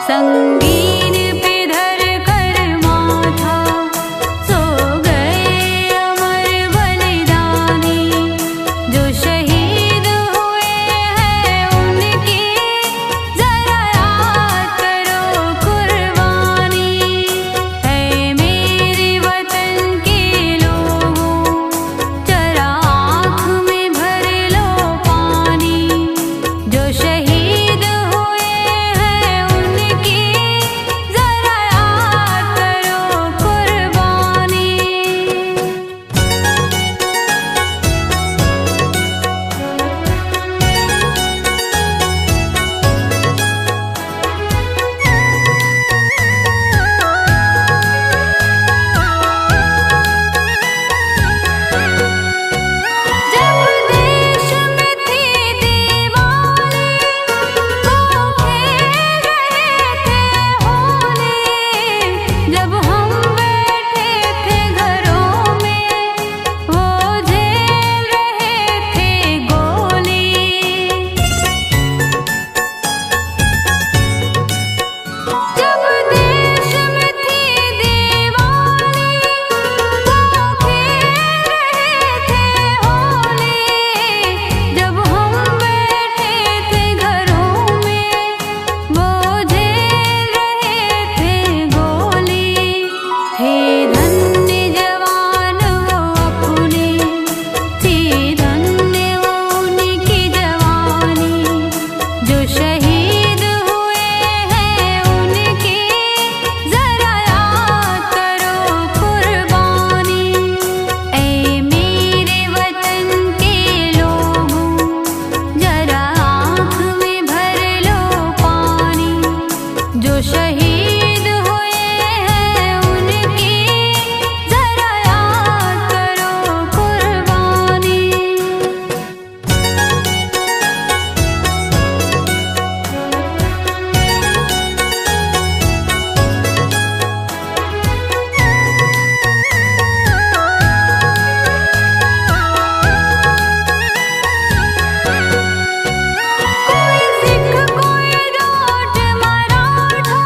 संगीन पे धर कर माथा सो गए अमर बलिदानी। जो शहीद हुए हैं उनकी जरा याद करो कुर्बानी। है मेरे वतन के लोगों जरा आँख में भर लो पानी। जो शहीद हुए हैं उनकी जरा याद करो कुर्बानी। जब देश में थी दीवानी वो खेल रहे थे होली। जब हम बैठे थे घरों में वो झेल रहे थे गोली। जब देश में थी दीवानी वो खेल रहे थे होली। जब हम बैठे थे घरों में वो झेल रहे थे गोली। थे धन्य जवान वो अपने, थी धन्य वो उनकी जवानी। जो शहीद हुए हैं उनकी जरा याद करो कुर्बानी। ऐ मेरे वतन के लोगों जरा आँख में भर लो पानी। जो शहीद हुए हैं उनकी जरा याद करो कुर्बानी। कोई सिख कोई जाट मराठा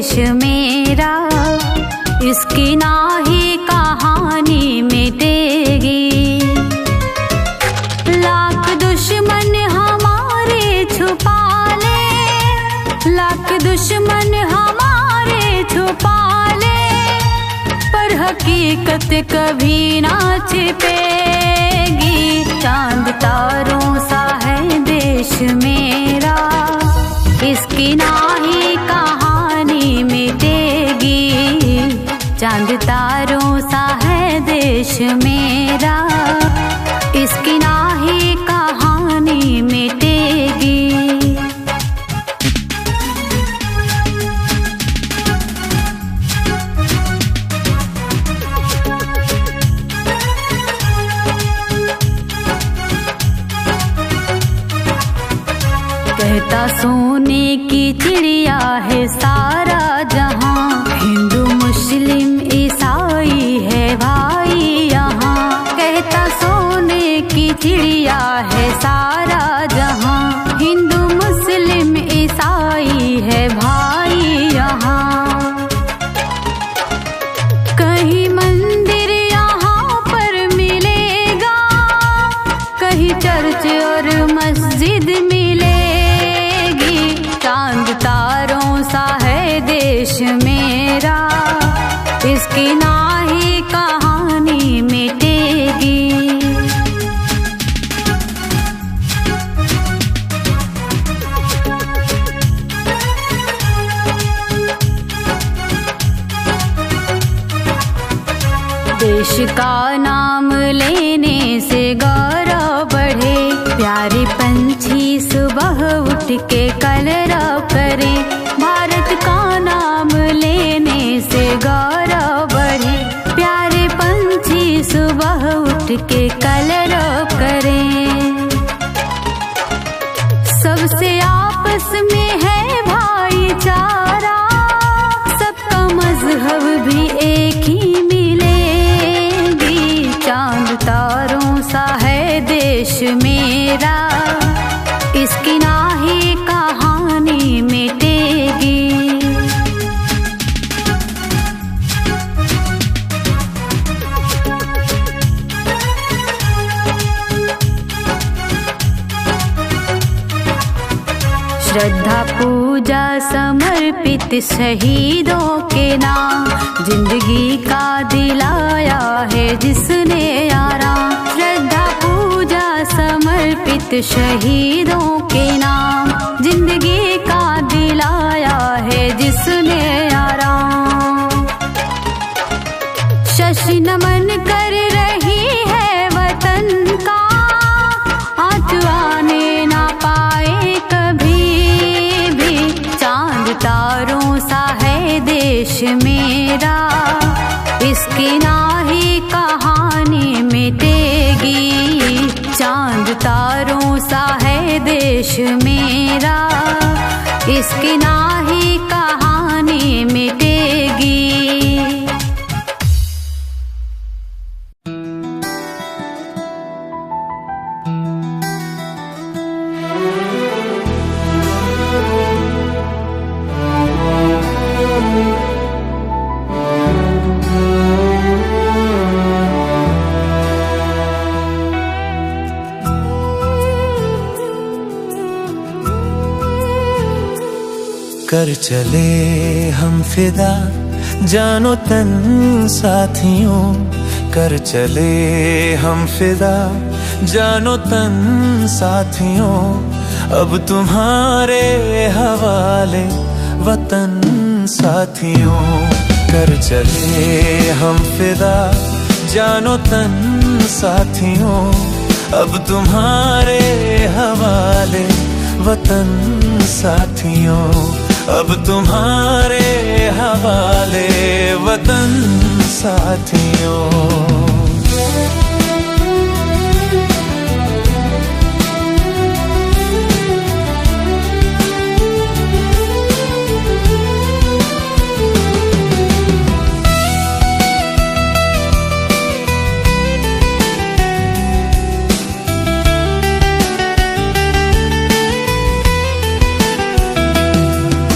देश मेरा, इसकी ना ही कहानी मिटेगी। लाख दुश्मन हमारे छुपा ले, लाख दुश्मन हमारे छुपा ले, पर हकीकत कभी ना छिपेगी। चांद तारों सा है देश मेरा, इसकी ना ही कहानी मिटेगी। चांद तारों सा है देश मेरा, इसकी ना ही कहानी मिटेगी। कहता सोने की चिड़िया है सारा जहां, हिंदू मुस्लिम ईसाई है भाई यहाँ। कहता सोने की चिड़िया है सारा जहां, हिंदू मुस्लिम ईसाई है भाई यहाँ। कहीं मंदिर यहाँ पर मिलेगा, कहीं चर्च और मस्जिद मिलेगी। चांद तारों सा है देश मेरा, इसकी ना ही कहानी मिटेगी। देश का नाम लेने से गौरव बढ़े, प्यारे पंछी सुबह उठ के कलरव करें। भारत का नाम लेने से गौरव बढ़े, प्यारे पंछी सुबह उठ के कलरव करें। सबसे आपस में है भाईचारा, सबका मजहब भी एक ही मिलेगी। चांद तारों सा है देश मेरा, इसकी ना ही कहानी मिटेगी। श्रद्धा पूजा समर्पित शहीदों के नाम, जिंदगी का दिलाया है जिसने आराम। श्रद्धा पूजा समर्पित शहीदों के नाम, जिंदगी का दिलाया है जिसने आराम। शशि नमन कर रही है वतन का, आंच आने ना पाए कभी भी। चांद तारों सा है देश मेरा, इसकी ना ही कहानी मिटेगी। चांद तारों सा है देश मेरा, इसकी ना ही कहानी मिटेगी। कर चले हम फिदा जानो तन साथियों, कर चले हम फिदा जानो तन साथियों। अब तुम्हारे हवाले वतन साथियों, कर चले हम फिदा जानो तन साथियों। अब तुम्हारे हवाले वतन साथियों, अब तुम्हारे हवाले वतन साथियों।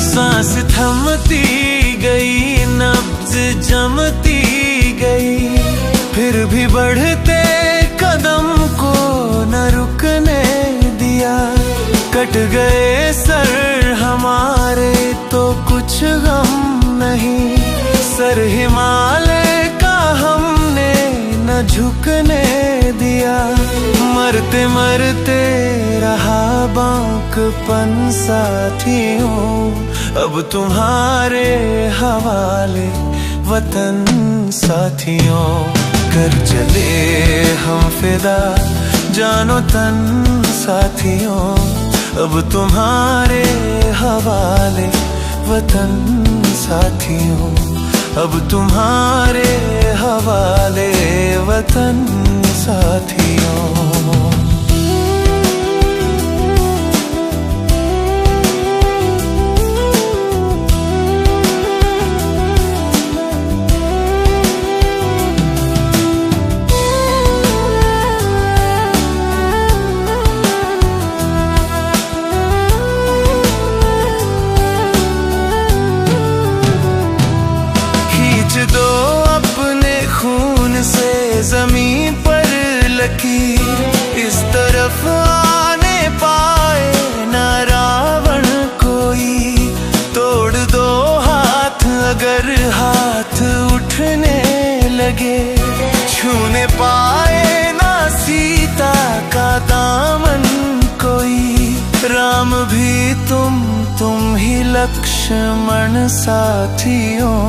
सांस थमती थमती गई, फिर भी बढ़ते कदम को न रुकने दिया। कट गए सर हमारे तो कुछ गम नहीं, सर हिमालय का हमने न झुकने दिया। मरते मरते रहा बांकपन साथियों, अब तुम्हारे हवाले वतन साथियों। कर चले हम फिदा जानो तन साथियों, अब तुम्हारे हवाले वतन साथियों, अब तुम्हारे हवाले वतन साथियों। दो अपने खून से जमीन पर लकीर, इस तरफ आने पाए न रावण कोई। तोड़ दो हाथ अगर हाथ उठने लगे, छूने पाए ना सीता का दामन कोई। राम भी तुम ही लक्ष्मण साथियों,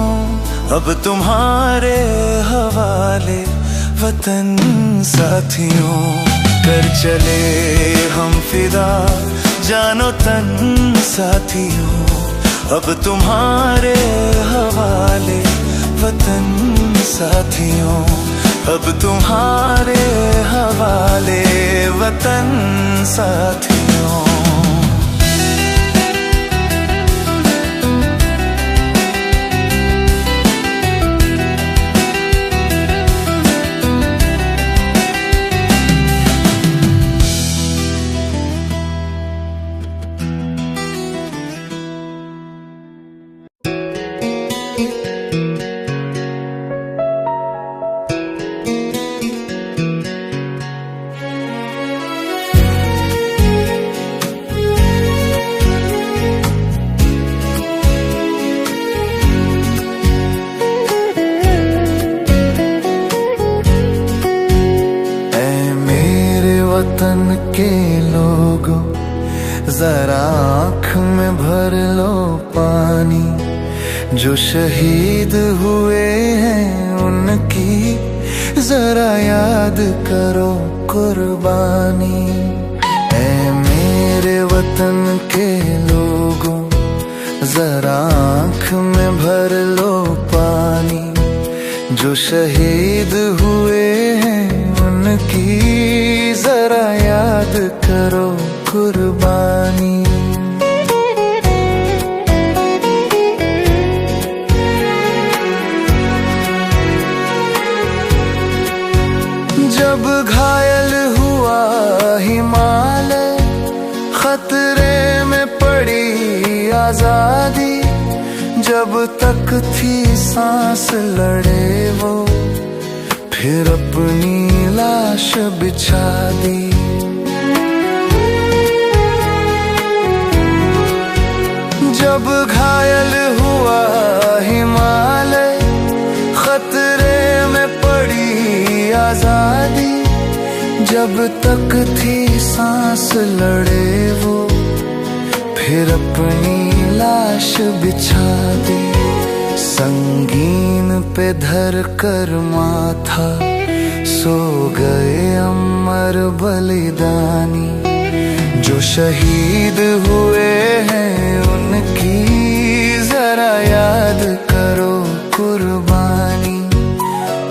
अब तुम्हारे हवाले वतन साथियों। कर चले हम फिदा जानो तन साथियों, अब तुम्हारे हवाले वतन साथियों, अब तुम्हारे हवाले वतन साथियों। वतन के लोगों जरा आँख में भर लो पानी, जो शहीद हुए हैं उनकी जरा याद करो कुर्बानी। ऐ मेरे वतन के लोगों जरा आँख में भर लो पानी, जो शहीद हुए हैं उनकी जरा याद करो कुर्बानी। जब घायल हुआ हिमालय, खतरे में पड़ी आजादी, जब तक थी सांस लड़े वो फिर अपनी लाश बिछा दी। जब घायल हुआ हिमालय, खतरे में पड़ी आजादी, जब तक थी सांस लड़े वो फिर अपनी लाश बिछा दी। संगीन पे धर कर माथा सो गए अमर बलिदानी, जो शहीद हुए हैं उनकी जरा याद करो कुर्बानी।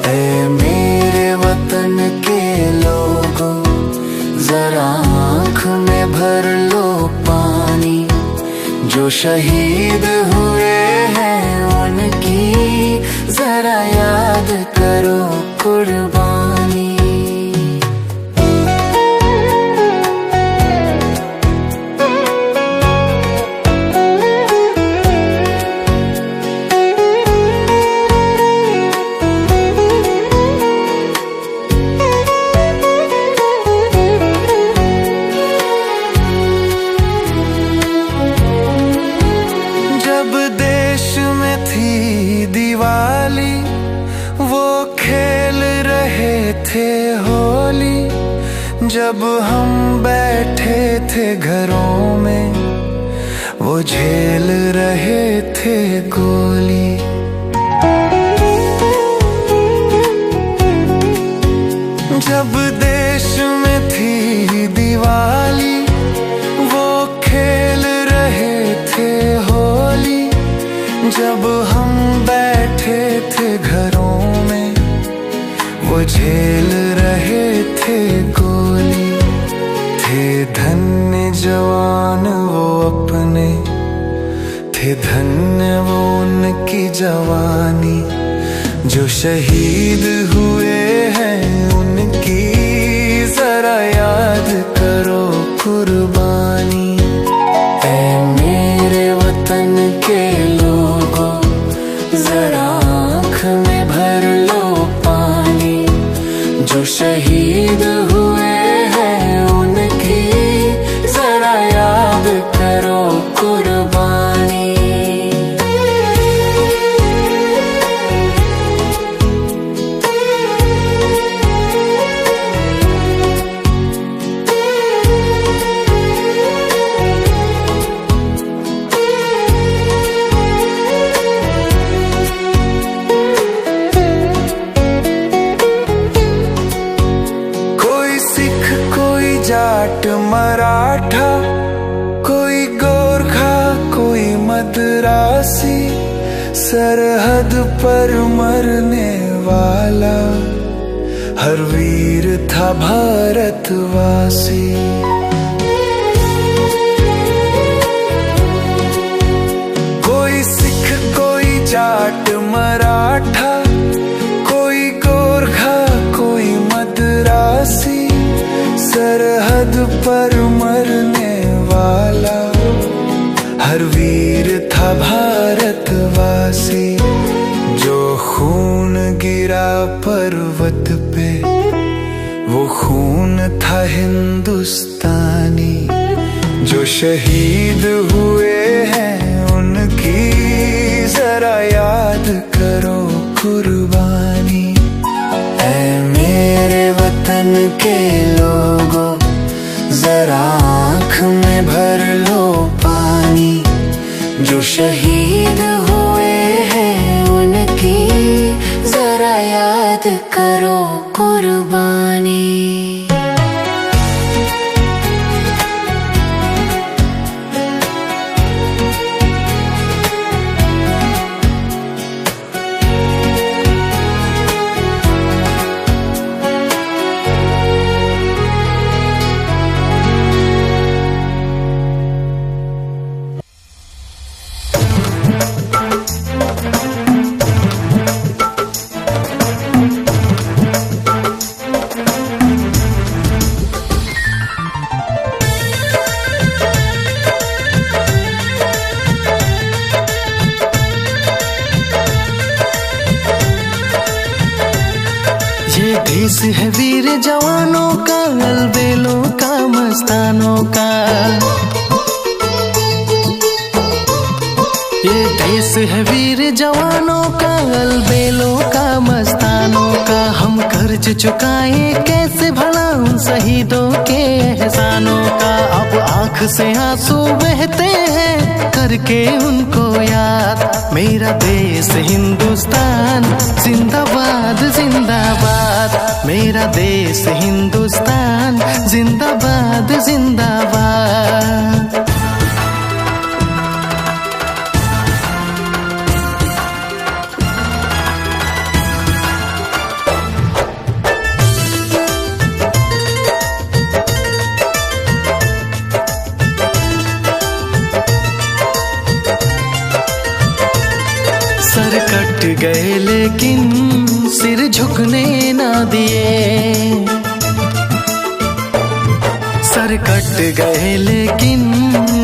ऐ मेरे वतन के लोगों जरा आँख में भर लो पानी, जो शहीद हुए हैं उनकी जरा याद करो कुर्बानी। जब हम बैठे थे घरों में, वो झेल रहे थे गोली। जब देश में थी दिवाली, वो खेल रहे थे होली। जब हम बैठे थे घरों में, वो झेल रहे थे गोली। थे धन्य जवान वो अपने, थे धन्य वो उनकी जवानी। जो शहीद हुए हैं उनकी जरा याद करो कुर्बानी। ऐ मेरे वतन के लोगों, जरा आँख में भर लो पानी। जो शहीद हुए हैं उनकी जरा याद करो कुर्बानी। जाट मराठा, कोई गोरखा कोई मद्रासी, सरहद पर मरने वाला हर वीर था भारतवासी। कोई सिख कोई जाट मराठा, कोई गोरखा कोई मद्रासी, सरहद पर मरने वाला हर वीर था भारतवासी। जो खून गिरा पर्वत पे, वो खून था हिंदुस्तानी। जो शहीद हुए हैं उनकी जरा याद करो कुर्बानी। ऐ मेरे वतन के लोगों, जरा आँख में भर लो पानी। जो शहीद हुए हैं उनकी जरा याद करो कुर्बानी। ये देश है वीर जवानों का, अलबेलों का मस्तानों का। ये देश है वीर जवानों का, अलबेलों का मस्तानों का। हम कर्ज चुकाए कैसे भला उन शहीदों के एहसानों का। अब आँख से आंसू बहते हैं करके उनको याद। मेरा देश हिंदुस्तान जिंदाबाद जिंदाबाद। मेरा देश हिंदुस्तान जिंदाबाद जिंदाबाद। सर कट गए लेकिन सिर झुकने ना दिए। सर कट गए लेकिन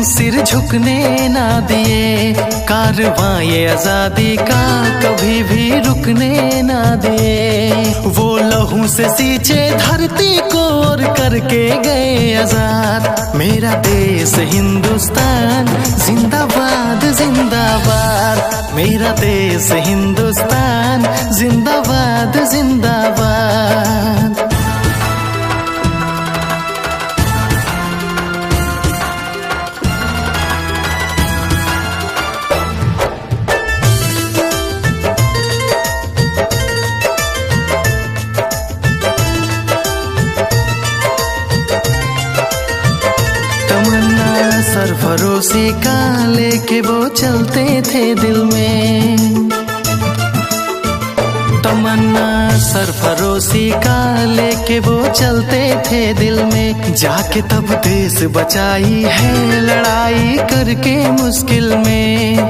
सिर झुकने ना दिए। कारवां ये आजादी का कभी भी रुकने ना दिए। वो लहू से सींचे धरती को और करके गए आजाद। मेरा देश हिंदुस्तान जिंदाबाद जिंदाबाद। मेरा देश हिंदुस्तान जिंदाबाद जिंदाबाद। फरोसी का लेके वो चलते थे दिल में। तमन्ना सरफरोशी का लेके वो चलते थे दिल में। जाके तब देश बचाई है लड़ाई करके मुश्किल में।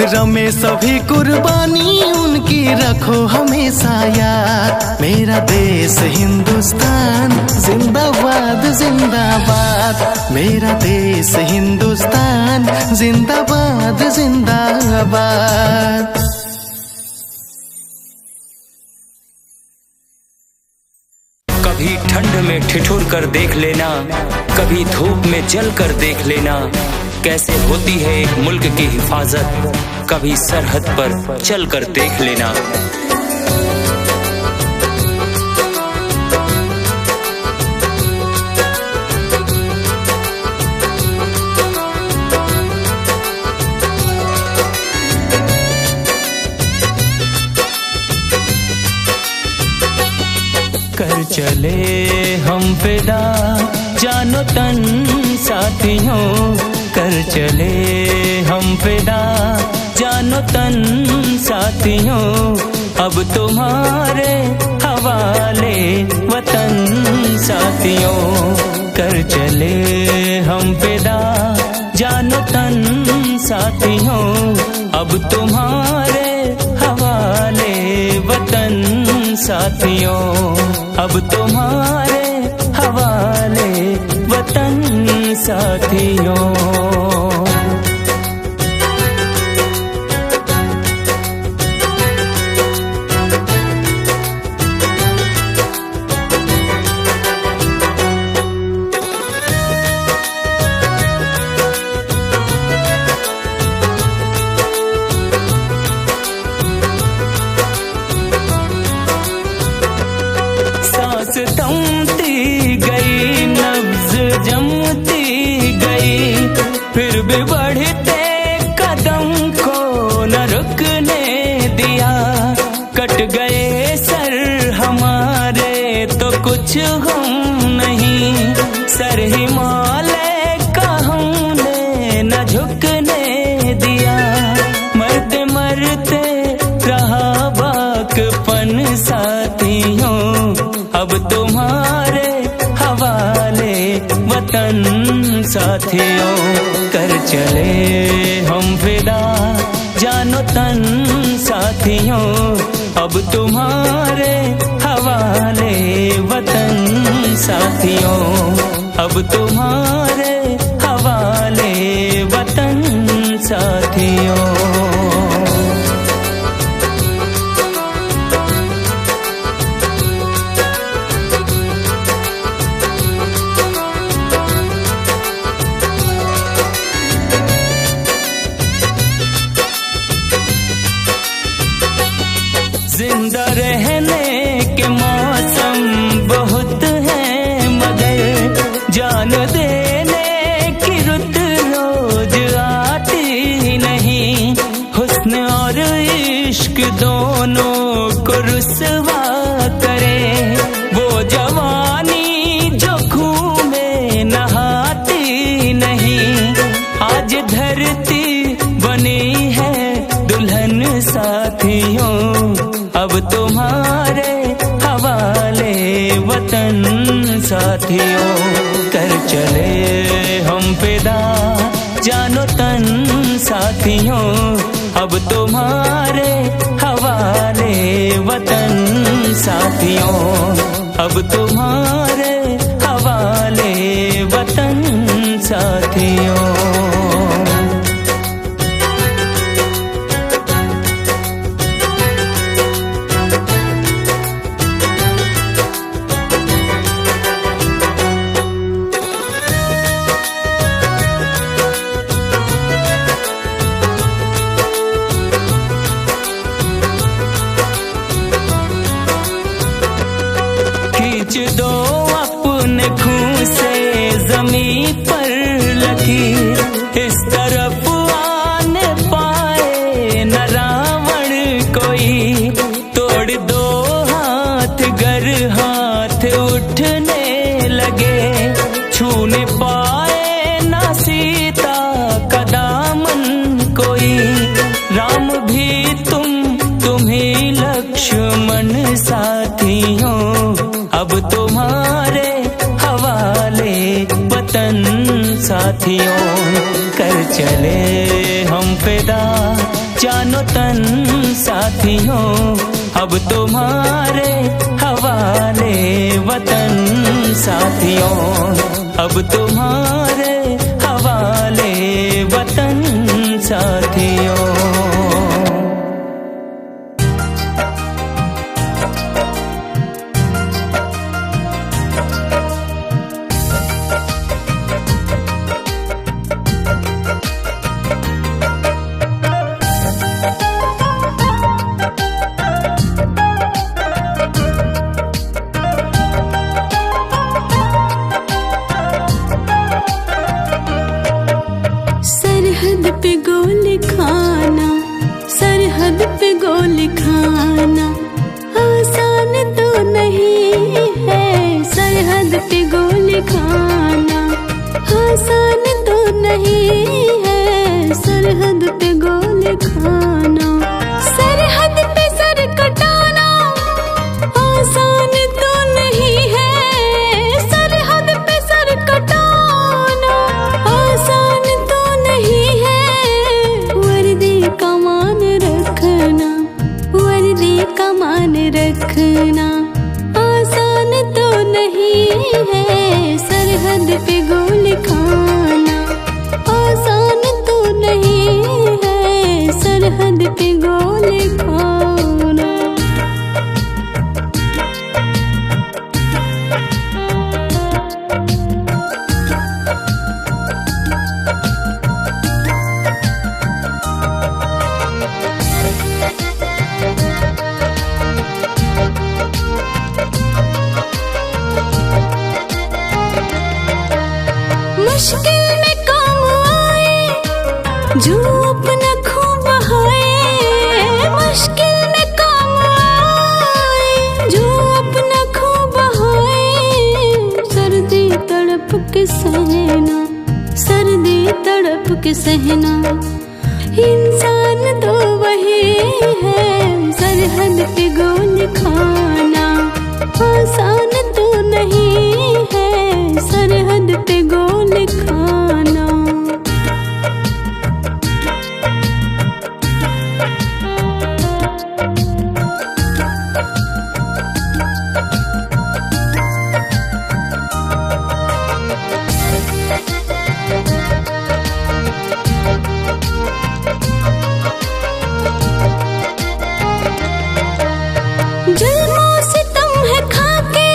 रमे सभी कुर्बानी उनकी रखो हमेशा याद। मेरा देश हिंदुस्तान जिंदाबाद जिंदाबाद। मेरा देश हिंदुस्तान जिंदाबाद जिंदाबाद। कभी ठंड में ठिठुर कर देख लेना, कभी धूप में जल कर देख लेना, कैसे होती है एक मुल्क की हिफाजत, कभी सरहद पर चल कर देख लेना। कर चले हम फिदा जानो तन साथियों, कर चले हम फिदा जानो तन साथियों। अब तुम्हारे हवाले वतन साथियों, कर चले हम फिदा जानो तन साथियों। अब तुम्हारे हवाले वतन साथियों, अब तुम्हारे हवाले वतन साथियों। थमती गई नब्ज जमती गई, फिर भी बढ़ते कदम को न रुकने दिया। कट गए सर हमारे तो कुछ गम नहीं, सर हिमालय का हमने न झुकने दिया। मरते मरते रहा बाकपन साथियों, अब तुम्हारे हवाले वतन साथियों। कर चले हम फिदा जानो तन साथियों, अब तुम्हारे हवाले वतन साथियों। अब तुम्हारे हवाले वतन साथियों। जिंदा रहने के मौसम बहुत हैं, मगर जान देने की रुत रोज आती नहीं। हुस्न और इश्क दोनों को रुसवा करे, वो जवानी जो खून में नहाती नहीं। आज धरती बनी है दुल्हन साथियों, अब तुम्हारे हवाले वतन साथियों। कर चले हम फिदा जानो तन साथियों, अब तुम्हारे हवाले वतन साथियों। अब तुम्हारे हवाले वतन साथियों। खींच दो अपने खून से जमीन पर लकीर, इस तरफ आने पाए न रावण कोई। तोड़ दो हाथ गर हाथ उठने लगे, छूने पाए न सीता का साथियों अब तुम्हारे हवाले वतन साथियों। कर चले हम फिदा जानो तन साथियों अब तुम्हारे हवाले वतन साथियों। अब तुम्हारे हवाले वतन साथियों। सरहद पे गोली खाना, सरहद पे गोली खाना आसान तो नहीं है। सरहद पे गोली खाना आसान तो नहीं है। सरहद पे गोली खाना, सरहद पे सर कटाना आसान तो नहीं है। सरहद पे सर कटाना आसान तो नहीं है। वर्दी का मान रखना, वर्दी का मान रखना आसान तो नहीं है। सरहद पे गोली खाना आसान तो नहीं है। सरहद पे गोली खाना। मुश्किल में काम आए जो अपना खून बहाए। मुश्किल में काम आए जो अपना खून बहाए। सर्दी तड़प के सहना, सर्दी तड़प के सहना इंसान तो वही है। सरहद पे गोली खाना आसान तो नहीं है। सरहद पे गोली खाना। जुल्मों से तुम है खाके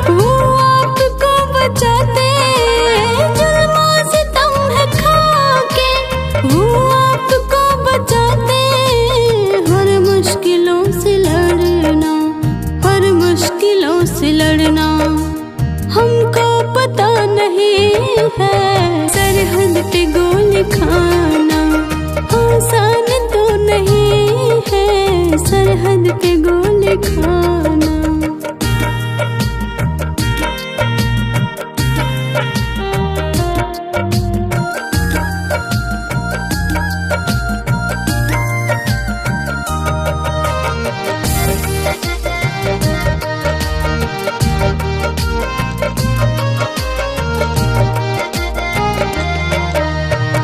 वो आपको बचाते। जुल्मों से तुम है खाके वो आपको बचाते। हर मुश्किलों से लड़ना, हर मुश्किलों से लड़ना हमको पता नहीं है। सरहद पे गोली खाना आसान तो नहीं है। सरहद पे गोली खाना।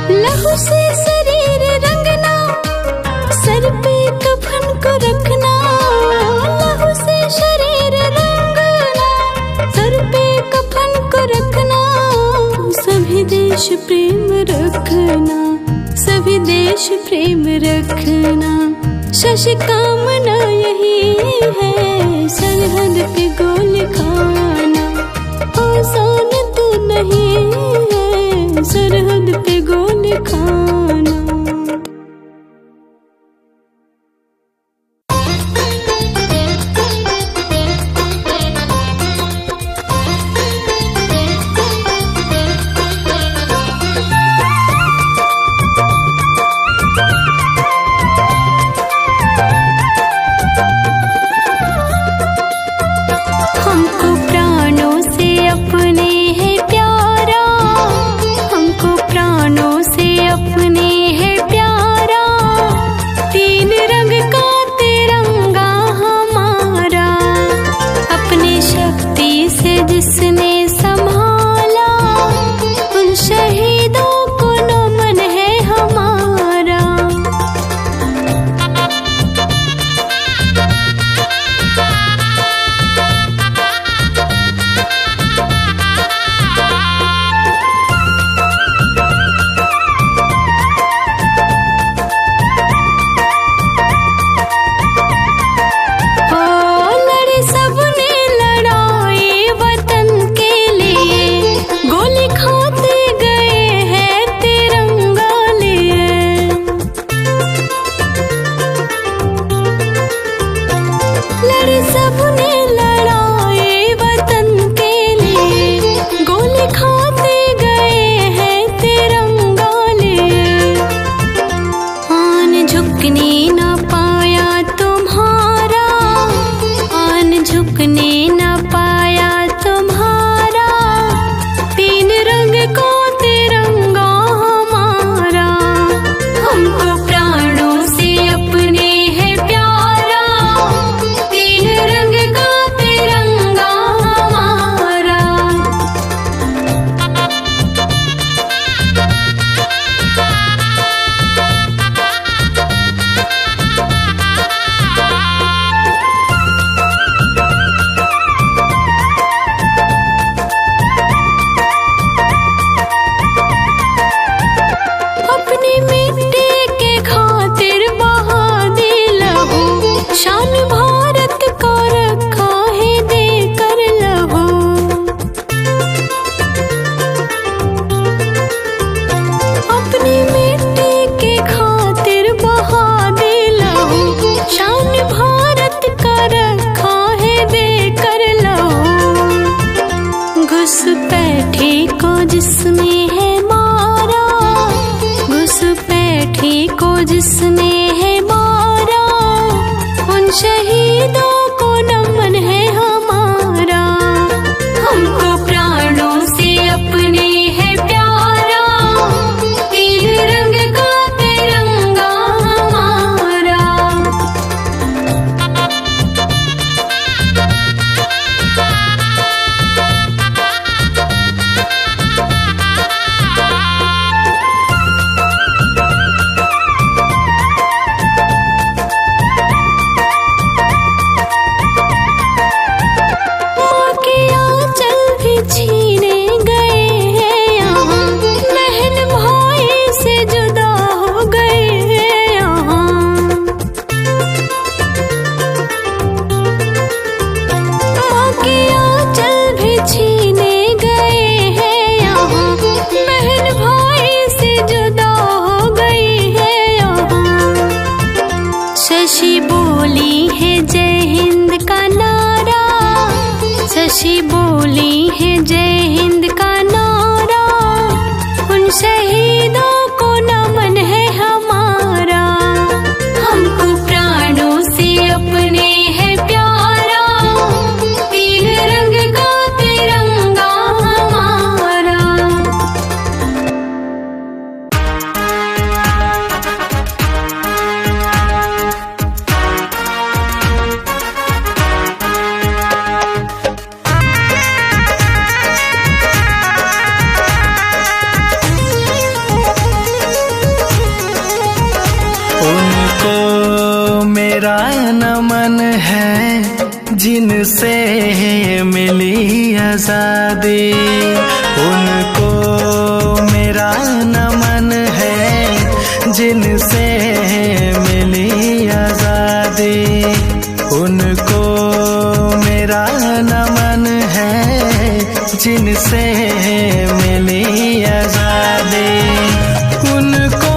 लहू से शरीर रंगना, सर पे कफन को रखना। लहू से शरीर रंगना, सर पे कफन को रखना। सभी देश प्रेम रखना, सभी देश प्रेम रखना। शशि कामना यही है। सरहद पे गोली खाना आसान तो नहीं है। सरहद पे गोली खाना। हमको प्राणों से अपने है प्यारा, हमको प्राणों से अपने है बोली है जय हिंद का नारा, शशि बोली है जय हिंद का नारा, उन शहीदों को नमन है हमारा। हमको प्राणों से अपने है प्यारा, तीन रंग का तिरंगा हमारा। उनको मेरा नमन है जिनसे मिली आजादी, उनको मेरा नमन है जिनसे मिली आजादी, उनको मेरा नमन है जिनसे मिली आजादी, उनको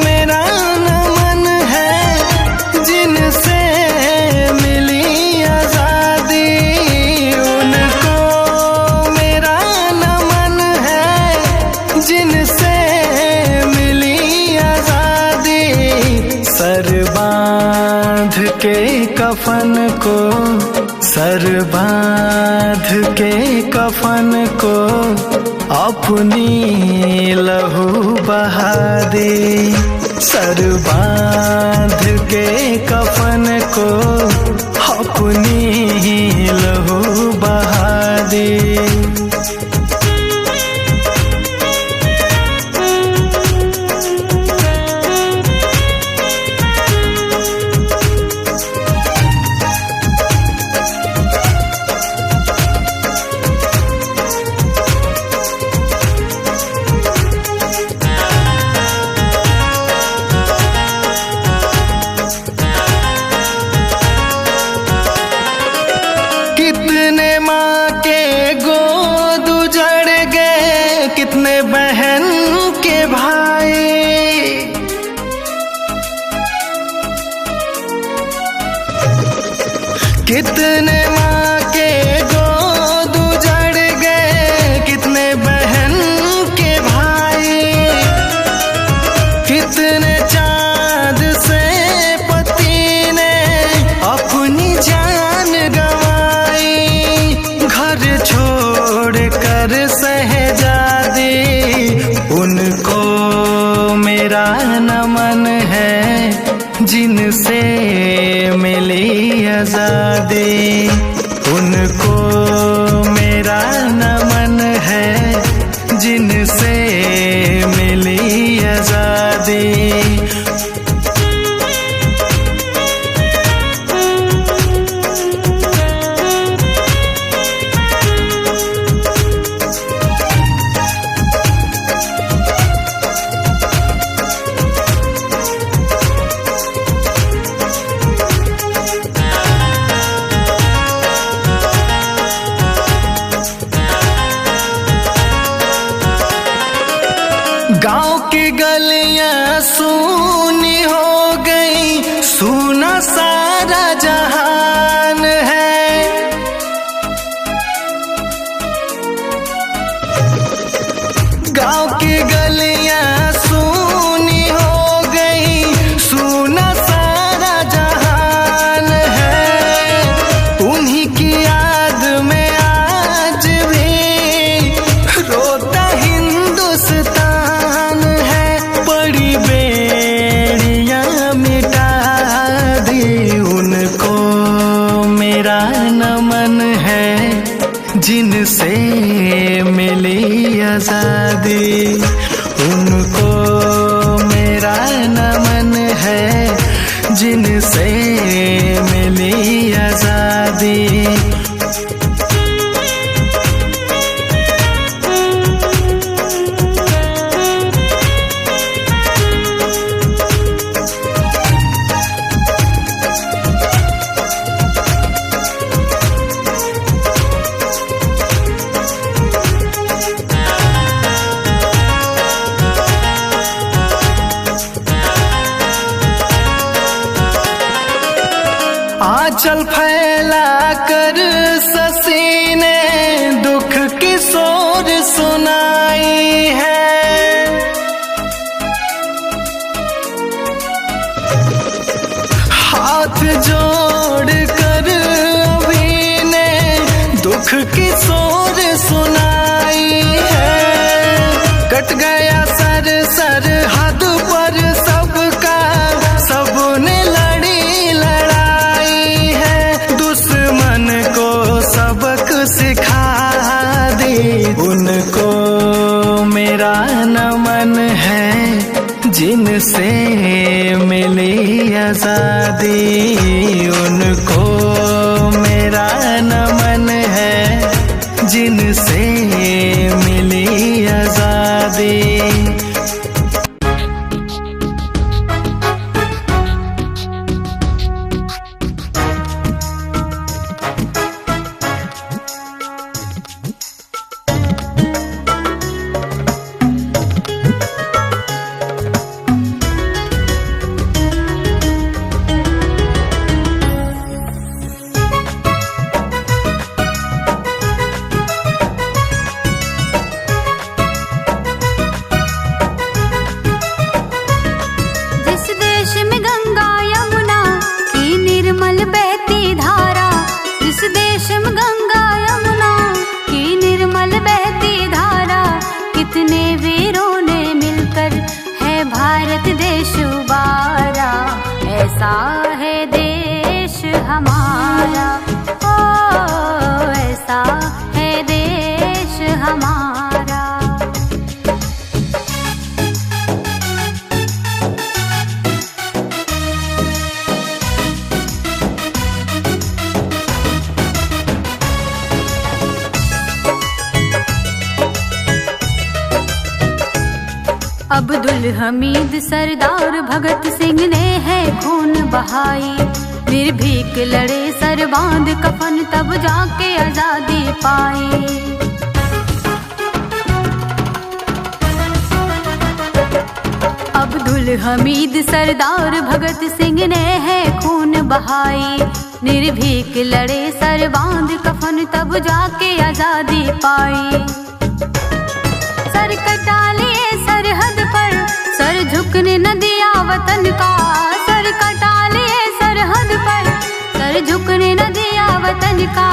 मेरा नमन है जिनसे मिली आजादी, उनको मेरा नमन है जिनसे मिली आजादी। सर बांध के कफन को, सर बांध के कफन को अपनी लहू बहा दी, सर बांध के कफन को अपनी लहू बहा दी। कितने माँ के गोद उजड़ गए, कितने बहन के भाई, कितने माँ के गोद उजड़ गए, कितने बहन के भाई, कितने चाँद से पति ने अपनी जान गंवाई, घर छोड़ कर शहजादी, उनको मेरा नमन है जिनसे मिली आजादी, उनको मेरा नमन है जिनसे मिली आजादी। गांव की गलियां सूनी हो गई, सूना सारा जहान है, गांव की गलियां सूनी हो गई, सूना सारा जहान है, उन्हीं की याद में आज भी रोता हिंदुस्तान है, बड़ी बेड़ियां मिटा दी, उनको मेरा नमन है जिनसे मिली आजादी, उनको मेरा नमन है जिनसे मिली आजादी। आंचल फैला कर शशि ने दुख की सोर सुनाई है। हाथ जोड़ कर अभी ने दुख की सोर सुनाई है। कट गया सर सरहद पर सबका, सबने लड़ी लड़ाई है। दुश्मन को सबक सिखा दी, उनको मेरा नमन है जिनसे मिली आजादी। उनको मेरा नमन है जिनसे मिली आजादी। ऐसा है देश हमारा, ओ ऐसा है देश हमारा। अब्दुल हमीद सरदार भगत सिंह ने है खून बहाई। निर्भीक लड़े सर बांध कफन, तब जाके आजादी पाई। अब्दुल हमीद सरदार भगत सिंह ने है खून बहाई। निर्भीक लड़े सर बांध कफन, तब जाके आजादी पाई। सर कटा लिए सरहद पर, सर झुकने न दिया वतन का। सर कटा लिए सरहद पर, सर झुकने न दिया वतन का।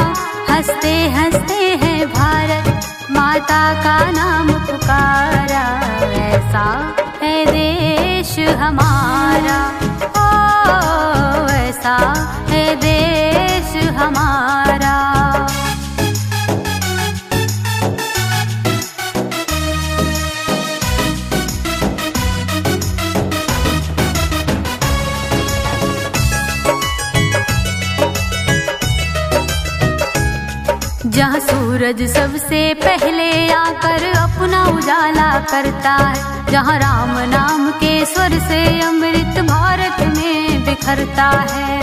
हंसते हंसते है भारत माता का नाम पुकारा। ऐसा है देश हमारा, ओ ऐसा है देश हमारा। जहाँ सूरज सबसे पहले आकर अपना उजाला करता है। जहाँ राम नाम के स्वर से अमृत भारत में बिखरता है।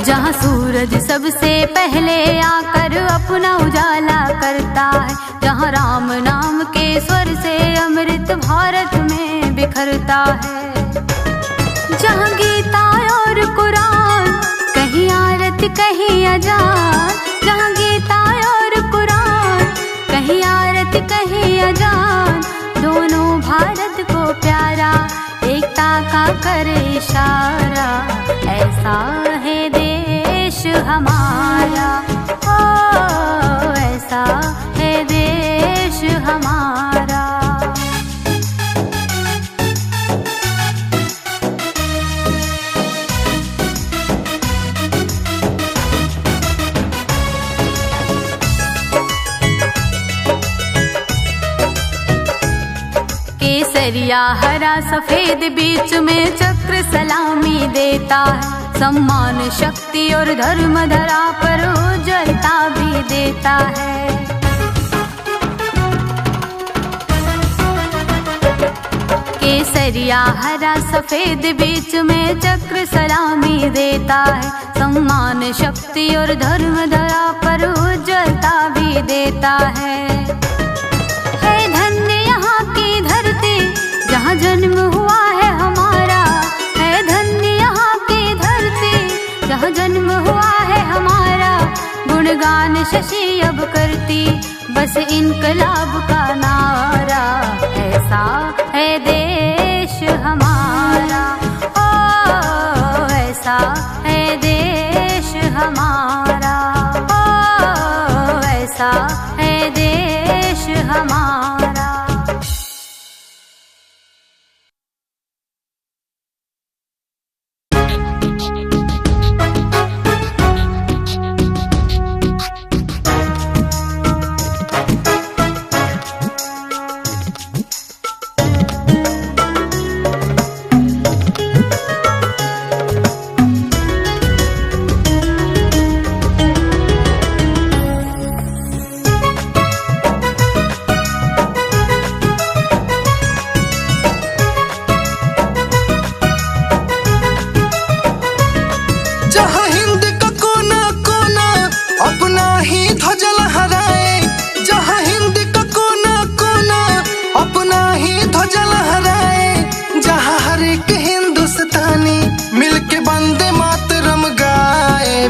जहाँ सूरज सबसे पहले आकर अपना उजाला करता है। जहाँ राम नाम के स्वर से अमृत भारत में बिखरता है। जहाँ गीता और कुरान, कहीं आरत कहीं अजान। जहाँ गीता और कुरान, कहीं आरत कहीं अजान। दोनों भारत को प्यारा, एकता का करे इशारा। ऐसा है देश हमारा, ओ ऐसा है देश हमारा। केसरिया हरा सफेद बीच में चक्र सलामी देता है। सम्मान शक्ति और धर्म धरा पर उज्ज्वलता भी देता है। केसरिया हरा सफेद बीच में चक्र सलामी देता है। सम्मान शक्ति और धर्म धरा पर उज्ज्वलता भी देता है। धन्य यहाँ की धरती जहाँ जन्म हुआ है हमारा। जहाँ जन्म हुआ है हमारा, गुणगान शशि अब करती, बस इनकलाब का नारा। ऐसा है देश हमारा, ओ ऐसा है देश हमारा, ओ ऐसा है देश हमारा।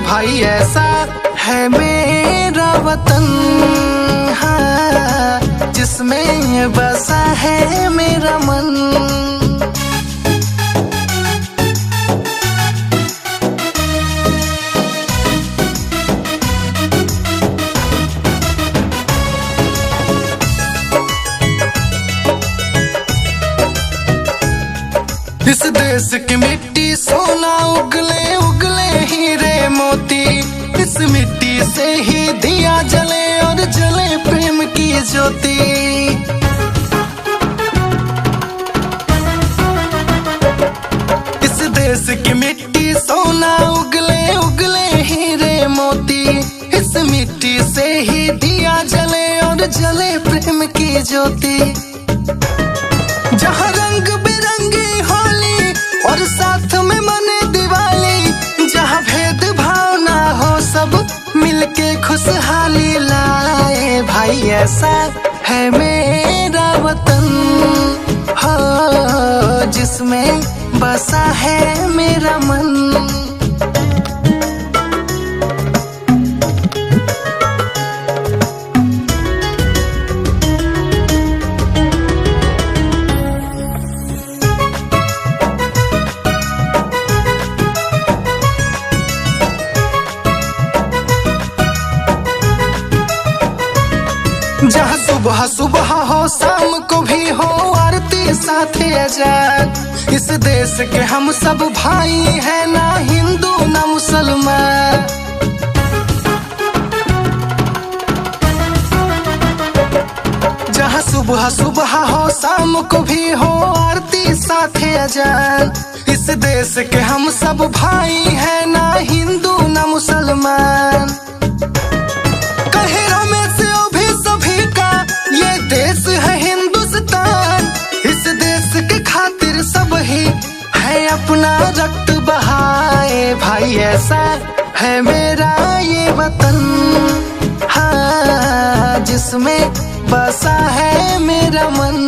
भाई ऐसा है मेरा वतन, हाँ, जिसमें बसा है मेरा मन। इस देश की मिट्टी सोना उगले उगले हीरे मोती, इस मिट्टी से ही दिया जले और जले प्रेम की ज्योति। इस देश की मिट्टी सोना उगले उगले हीरे मोती, इस मिट्टी से ही दिया जले और जले प्रेम की ज्योति। जहाँ रंग बिरंगी होली और साथ में मने दिवाली, जहाँ भेद भाव ना हो सब मिलके खुशहाली लाए। भाई ऐसा है मेरा वतन, हो जिसमें बसा है मेरा मन। जहाँ सुबह सुबह हो शाम को भी हो आरती साथे अजान। इस देश के हम सब भाई हैं, ना हिंदू ना मुसलमान। जहाँ सुबह सुबह हो शाम को भी हो आरती साथे अजान। इस देश के हम सब भाई हैं, ना हिंदू ना मुसलमान। देश है हिंदुस्तान, इस देश के खातिर सब ही है अपना रक्त बहाए। भाई ऐसा है मेरा ये वतन, हाँ, जिसमें बसा है मेरा मन।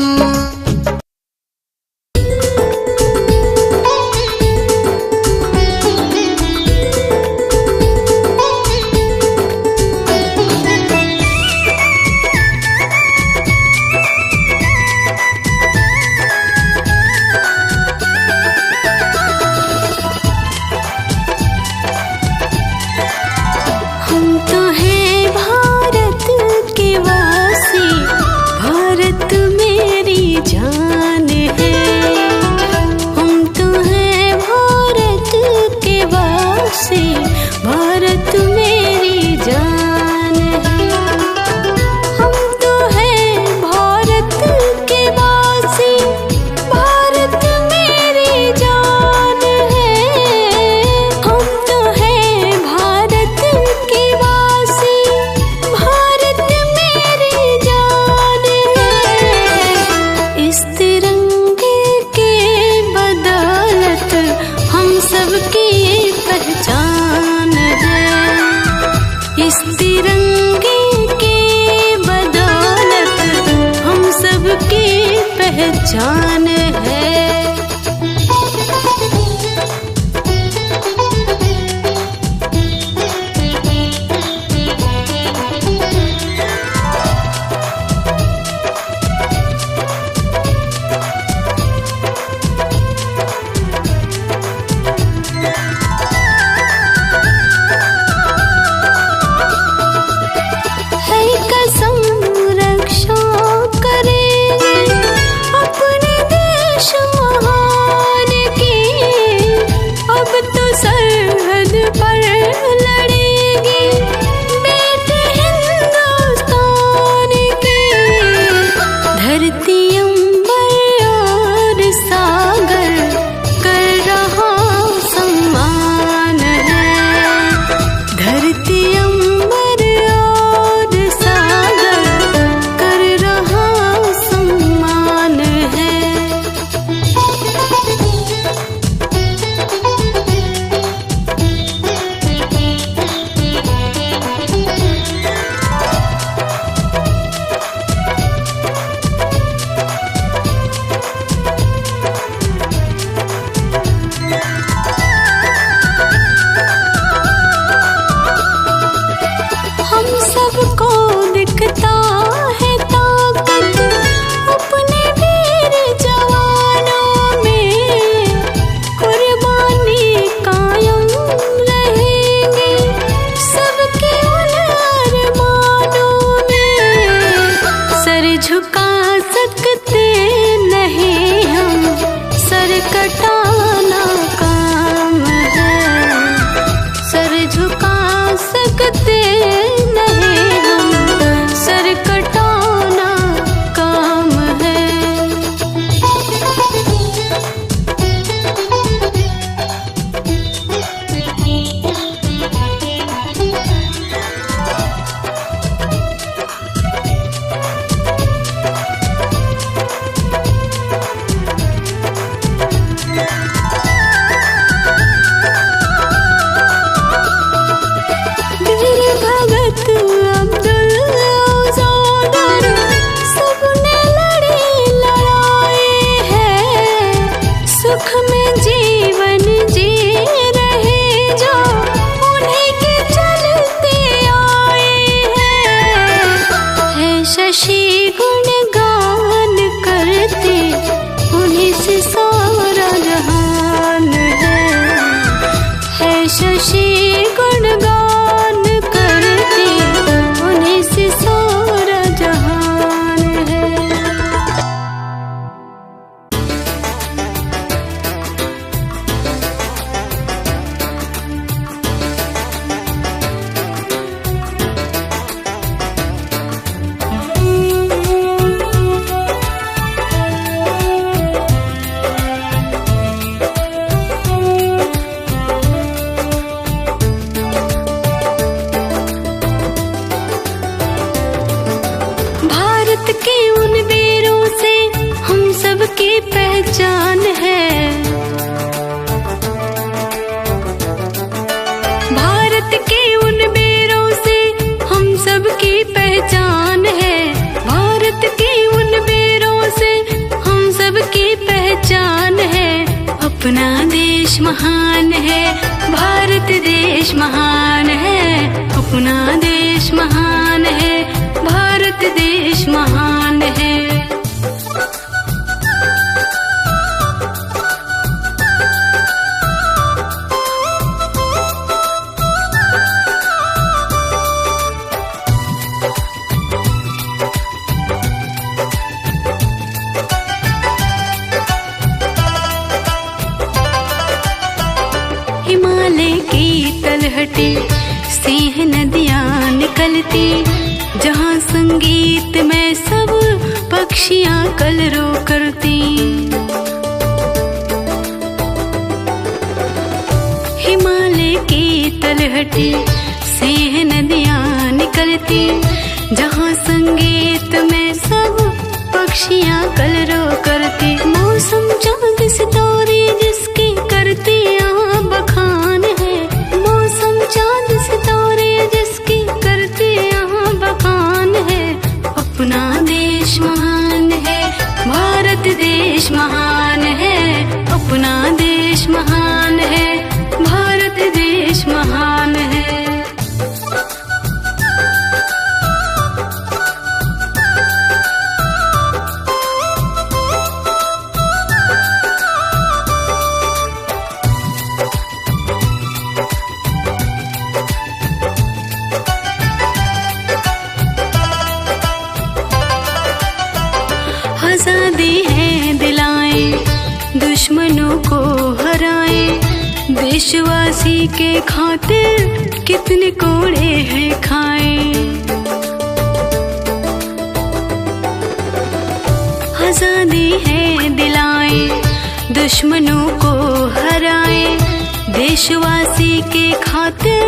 सुख में जीवन जी रहे जो उन्हीं के चलते आए हैं। है शशि गुणगान करते उन्हीं से सारा जहान है शशि गुणगान करते उन्हीं से सारा जहान है। भारत के उन वीरों से हम सबकी पहचान है। भारत के उन वीरों से हम सबकी पहचान है। भारत के उन वीरों से हम सबकी पहचान है। अपना देश महान है, भारत देश महान है। अपना देश महान है, भारत देश महान है। हिमालय की तलहटी से नदियाँ निकलती, जहाँ संगीत में सब पक्षियाँ कलरव करती। हिमालय की तलहटी से नदियाँ निकलती, जहाँ संगीत में सब पक्षियाँ कलरव करती। मौसम चांद सितारे जिसकी करती यहाँ बखान है। मौसम चांद सितारे जिसकी करती यहाँ बखान है। अपना देश महान है, भारत देश महान है। अपना देश महान है, भारत देश महान है। आजादी है दिलाएं दुश्मनों को हराएं, देशवासी के खातिर कितने कोड़े हैं खाएं। आजादी है दिलाएं दुश्मनों को हराएं, देशवासी के खातिर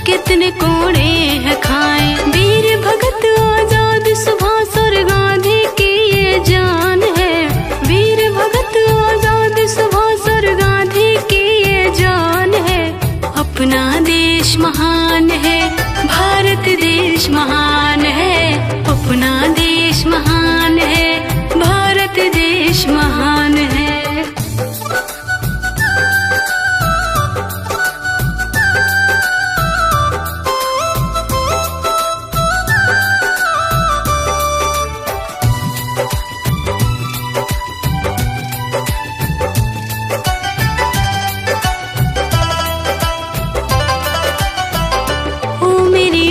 कितने कोड़े हैं खाएं। वीर भगत आजाद सुभाष और गांधी की ये जान है। वीर भगत आजाद सुभाष और गांधी की ये जान है। अपना देश महान है, भारत देश महान है। अपना देश महान है, भारत देश महान है।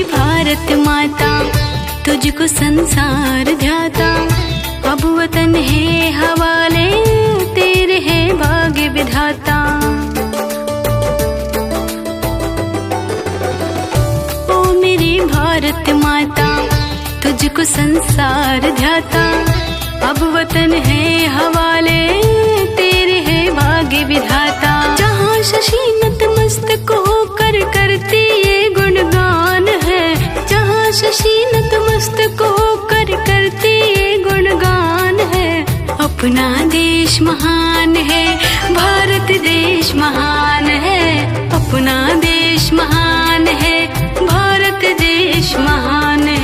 भारत माता तुझको संसार ध्याता, अब वतन है हवाले तेरे है भाग्य विधाता। ओ मेरी भारत माता तुझको संसार ध्याता, अब वतन है हवाले तेरे है भाग्य विधाता। जहाँ शशि नतमस्तक होकर करती ये गुणगान है। जहाँ शशि नतमस्तक होकर करती ये गुणगान है। अपना देश महान है, भारत देश महान है। अपना देश महान है, भारत देश महान है।